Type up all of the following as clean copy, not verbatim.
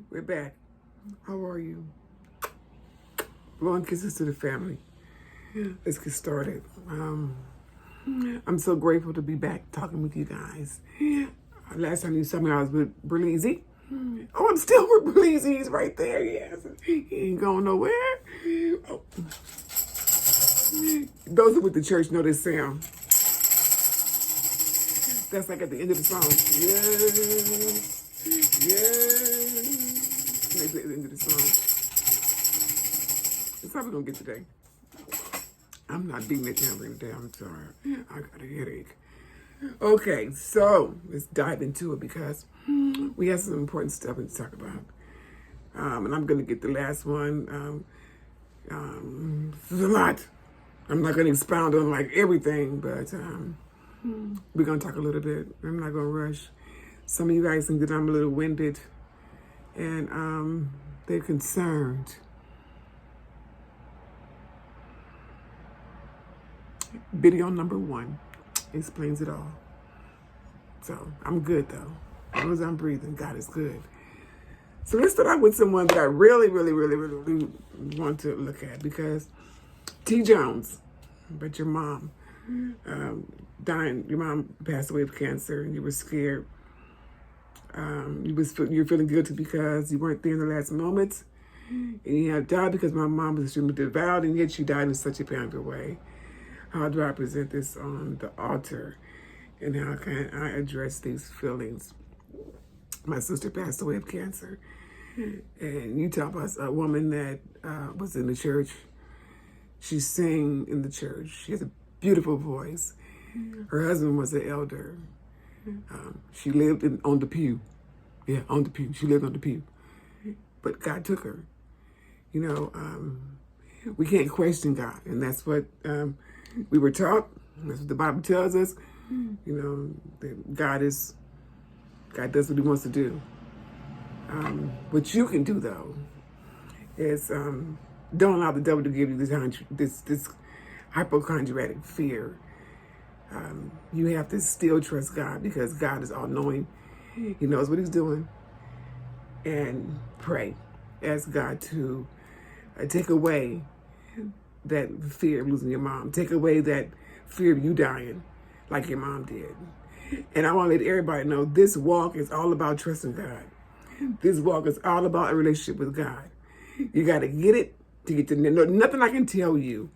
We're back. How are you? Long kisses to the family. Let's get started. I'm so grateful to be back talking with you guys. Last time you saw me, I was with Berleezy. Oh, I'm still with Berleezy. He's right there. Yes, he ain't going nowhere. Oh. Those who with the church know this sound. That's like at the end of the song. Yes, yes. Maybe at the end of the song. That's how we're gonna get today. I'm not beating that tambourine today. I'm sorry. I got a headache. Okay, so let's dive into it because we have some important stuff to talk about. And I'm gonna get the last one. There's a lot. I'm not gonna expound on like everything, but we're gonna talk a little bit. I'm not gonna rush. Some of you guys think that I'm a little winded, and they're concerned. Video number 1 explains it all. So I'm good though. As long as I'm breathing, God is good. So let's start out with someone that I really want to look at because T. Jones, but your mom dying. Your mom passed away of cancer, and you were scared. You're feeling guilty because you weren't there in the last moments, and you have died because my mom was extremely devout, and yet she died in such a painful way. How do I present this on the altar, and how can I address these feelings? My sister passed away of cancer, and you talk about a woman that was in the church. She sang in the church. She has a beautiful voice. Her husband was an elder. She lived on the pew. Yeah, on the pew. She lived on the pew. But God took her. You know, we can't question God, and that's what we were taught. That's what the Bible tells us. You know, that God does what He wants to do. What you can do though is don't allow the devil to give you this hypochondriatic fear. You have to still trust God because God is all knowing. He knows what He's doing, and pray. Ask God to take away that fear of losing your mom. Take away that fear of you dying like your mom did. And I want to let everybody know this walk is all about trusting God. This walk is all about a relationship with God. You got to get it to get to nothing I can tell you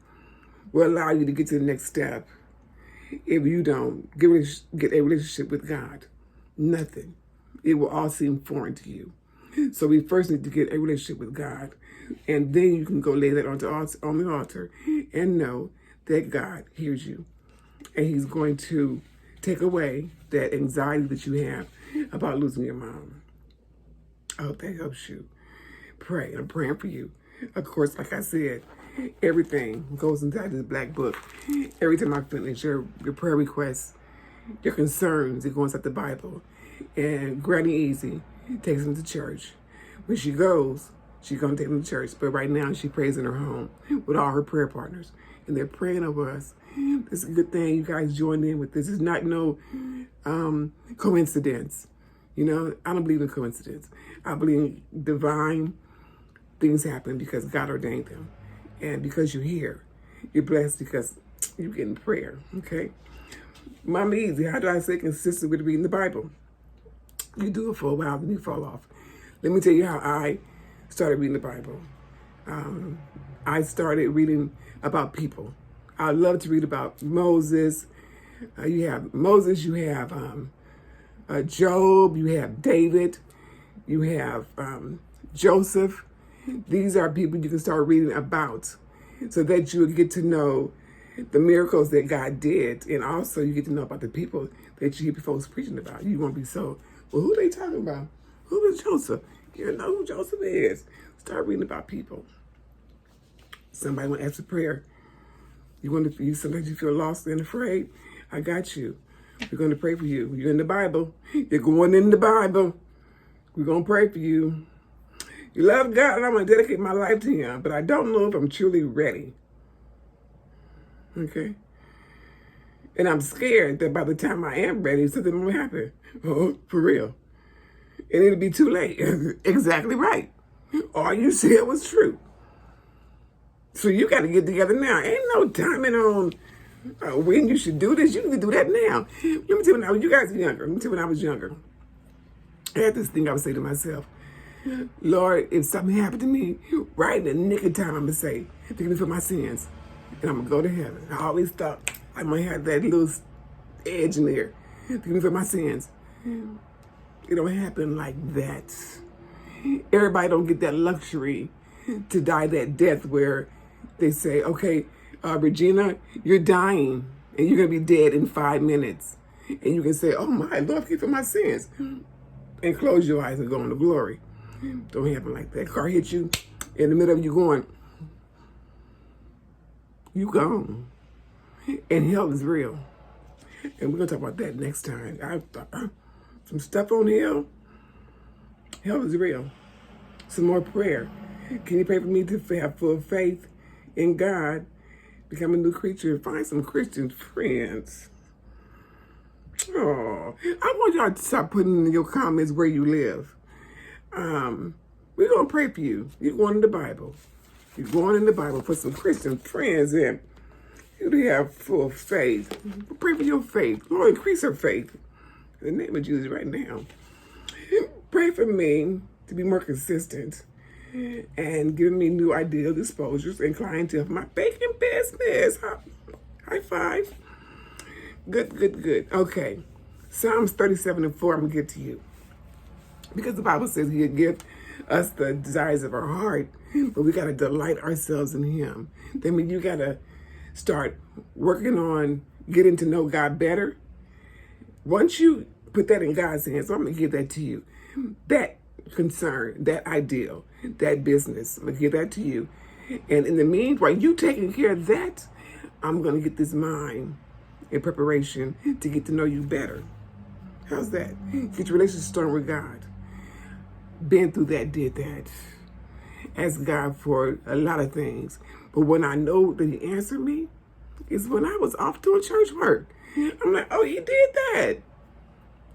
will allow you to get to the next step if you don't get a relationship with God. Nothing. It will all seem foreign to you. So we first need to get a relationship with God, and then you can go lay that on the altar and know that God hears you, and He's going to take away that anxiety that you have about losing your mom. I hope that helps you. Pray. I'm praying for you. Of course, like I said, everything goes inside this black book. Every time I finish your prayer requests, your concerns, it goes inside the Bible. And Granny Easy takes them to church. When she goes, she's going to take them to church. But right now, she prays in her home with all her prayer partners. And they're praying over us. It's a good thing you guys joined in with this. It's not no coincidence. You know, I don't believe in coincidence. I believe in divine things happen because God ordained them. And because you're here, you're blessed because you're getting prayer, okay? Mama Easy, how do I stay consistent with reading the Bible? You do it for a while, then you fall off. Let me tell you how I started reading the Bible. I started reading about people. I love to read about Moses. You have Moses, you have Job, you have David, you have Joseph. These are people you can start reading about so that you get to know the miracles that God did, and also you get to know about the people that you hear folks preaching about. You won't be so, well, who are they talking about? Who is Joseph? You know who Joseph is. Start reading about people. Somebody want to ask for prayer. Sometimes you feel lost and afraid. I got you. We're going to pray for you. You're in the Bible. You're going in the Bible. We're going to pray for you. You love God, and I'm going to dedicate my life to Him, but I don't know if I'm truly ready. Okay? And I'm scared that by the time I am ready, something will happen. Oh, for real. and it'll be too late. Exactly right. All you said was true. So you got to get together now. Ain't no timing on when you should do this. You need to do that now. Let me tell you when you guys are younger. Let me tell you when I was younger. I had this thing I would say to myself, Lord, if something happened to me, right in the nick of time, I'm going to say, forgive me for my sins, and I'm going to go to heaven. I always thought I might have that little edge in there. Forgive me for my sins. It don't happen like that. Everybody don't get that luxury to die that death where they say, okay, Regina, you're dying, and you're going to be dead in 5 minutes. And you can say, oh my, Lord, forgive me for my sins. And close your eyes and go into glory. Don't happen like that. Car hit you in the middle of you going, you gone. And hell is real. And we're going to talk about that next time. Some stuff on hell. Hell is real. Some more prayer. Can you pray for me to have full faith in God, become a new creature, and find some Christian friends? Oh, I want y'all to stop putting in your comments where you live. We're going to pray for you. You're going in the Bible. You're going in the Bible for some Christian friends and you to have full faith. Pray for your faith. Lord, increase her faith. In the name of Jesus right now. Pray for me to be more consistent and giving me new ideas, exposures, and clientele for my baking business. High five. Good. Okay. Psalms 37:4, I'm going to get to you. Because the Bible says he'll give us the desires of our heart, but we got to delight ourselves in him. That means you got to start working on getting to know God better. Once you put that in God's hands, so I'm going to give that to you. That concern, that ideal, that business, I'm going to give that to you. And in the meanwhile, you taking care of that, I'm going to get this mind in preparation to get to know you better. How's that? Get your relationship started with God. Been through that, did that. Ask God for a lot of things. But when I know that he answered me, is when I was off doing church work. I'm like, oh, he did that.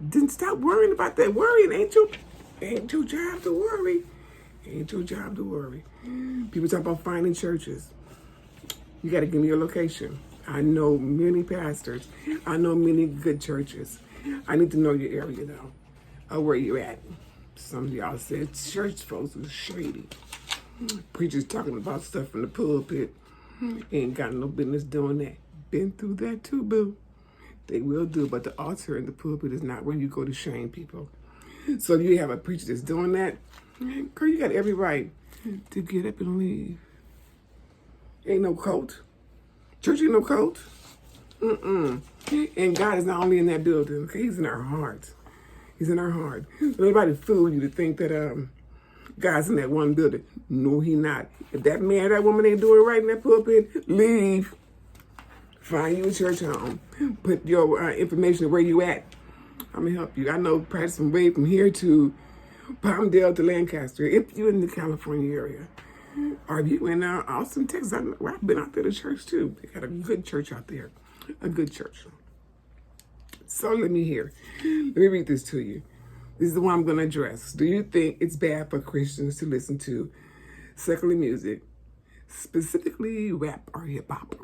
Didn't stop worrying about that. Worrying ain't your job to worry. Ain't your job to worry. People talk about finding churches. You got to give me your location. I know many pastors. I know many good churches. I need to know your area, though, where you're at. Some of y'all said church folks is shady. Preachers talking about stuff from the pulpit. Ain't got no business doing that. Been through that too, boo. They will do, but the altar and the pulpit is not where you go to shame people. So if you have a preacher that's doing that, girl, you got every right to get up and leave. Ain't no cult. Church ain't no cult. And God is not only in that building, okay? He's in our hearts. He's in our heart. Don't anybody fool you to think that God's in that one building. No, he not. If that man or that woman ain't doing right in that pulpit, leave. Find you a church home. Put your information where you at. I'm going to help you. I know practice from way from here to Palmdale to Lancaster. If you're in the California area. Or if you in Austin, Texas. I've been out there to church too. They got a good church out there. A good church. So let me read this to you. This is the one I'm going to address. Do you think it's bad for Christians to listen to secular music, specifically rap or hip hop?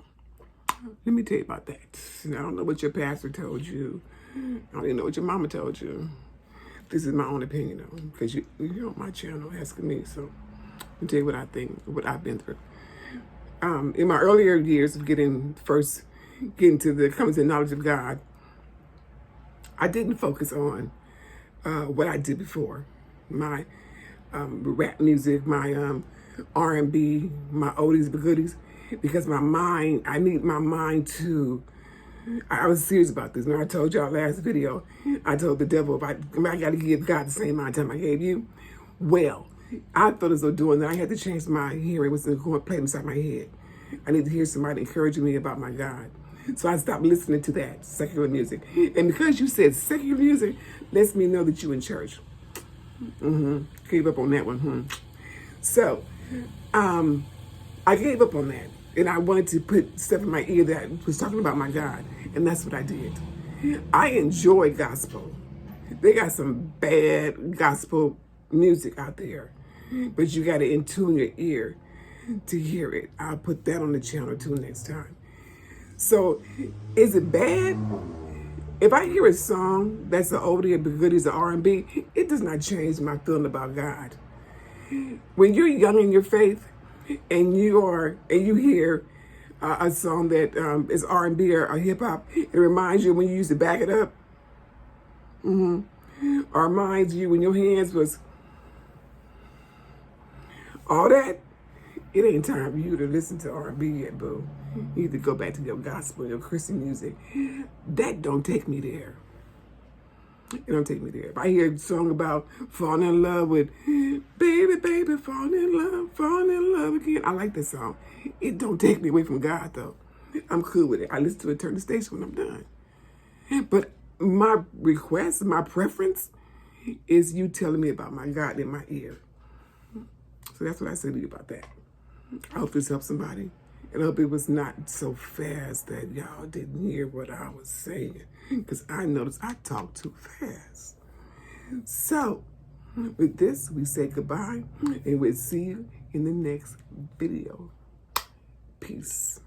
Let me tell you about that. I don't know what your pastor told you. I don't even know what your mama told you. This is my own opinion, though, because you're on my channel asking me. So let me tell you what I think, what I've been through. In my earlier years of getting to the coming to the knowledge of God, I didn't focus on what I did before. My rap music, my R&B, my oldies but goodies, because I need my mind to, I was serious about this. Now I told y'all last video, I told the devil, I got to give God the same amount of time I gave you. Well, I thought as though doing that, I had to change my hearing, was going to play inside my head. I need to hear somebody encouraging me about my God. So I stopped listening to that secular music. And because you said secular music, lets me know that you in church. Gave up on that one. So I gave up on that. And I wanted to put stuff in my ear that was talking about my God. And that's what I did. I enjoy gospel. They got some bad gospel music out there, but you got to in tune your ear to hear it. I'll put that on the channel too next time. So, is it bad? If I hear a song that's an oldie or goodies or R&B, it does not change my feeling about God. When you're young in your faith and you hear a song that is R&B or hip hop, it reminds you when you used to back it up. Or reminds you when your hands was all that. It ain't time for you to listen to R&B yet, boo. You need to go back to your gospel, your Christian music. That don't take me there. It don't take me there. If I hear a song about falling in love with, baby, baby, falling in love again. I like this song. It don't take me away from God, though. I'm cool with it. I listen to it, turn the station when I'm done. But my request, my preference is you telling me about my God in my ear. So that's what I say to you about that. I hope this helps somebody. And I hope it was not so fast that y'all didn't hear what I was saying. Because I noticed I talk too fast. So, with this, we say goodbye. And we'll see you in the next video. Peace.